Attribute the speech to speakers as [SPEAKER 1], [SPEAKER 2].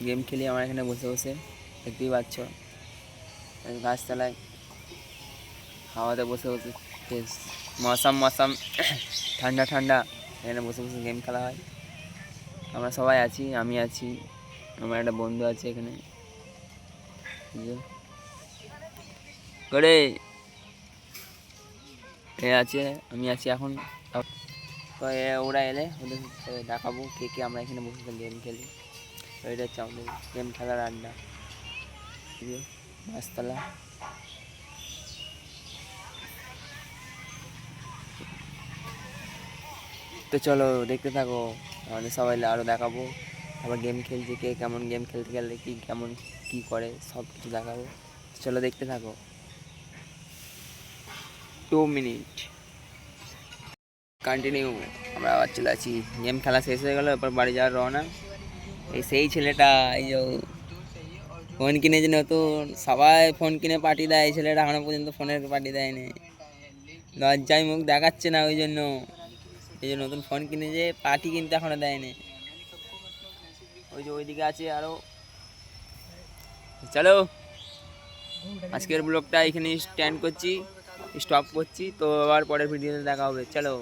[SPEAKER 1] Game খেলি আমার এখানে বসে বসে, দেখতেই পাচ্ছ গাছতলায় হাওয়াতে বসে বসে, বেশ মৌসাম মৌসাম ঠান্ডা ঠান্ডা, এখানে বসে বসে গেম খেলা হয়। আমরা সবাই আছি, আমি আছি, আমার একটা বন্ধু আছে এখানে করে এ আছে, আমি আছি এখন। তো ওরা এলে ওদের দেখাবো কে কে আমরা এখানে বসে গেম খেলি। তো এটা হচ্ছে আমাদের গেম খেলার আড্ডা, গাছতলা। তো চলো দেখতে থাকো, আমাদের সবাই আরও দেখাবো আবার গেম খেলছে, কে কেমন গেম খেলতে গেলে কি কেমন কি করে সব কিছু দেখাবো। চলো দেখতে থাকো। 2 মিনিট কন্টিনিউ। আমরা আবার চলে আছি, গেম খেলা শেষ হয়ে গেলো, এরপর বাড়ি যাওয়ার রওনা। এই সেই ছেলেটা, এই যে ফোন কিনেছে নতুন, সবাই ফোন কিনে পাঠিয়ে দেয়, এই ছেলেটা এখনো পর্যন্ত ফোনের পাঠিয়ে দেয়নি, লজ্জায় মুখ দেখাচ্ছে না, ওই জন্য এই যে নতুন ফোন কিনেছে পার্টি কিন্তু এখনো দেয়নি। ওই যে ওইদিকে আছে আরো। চলো আজকের ব্লগটা এখানে স্ট্যান্ড করছি, স্টপ করছি, তো আবার পরের ভিডিওতে দেখা হবে, চলো।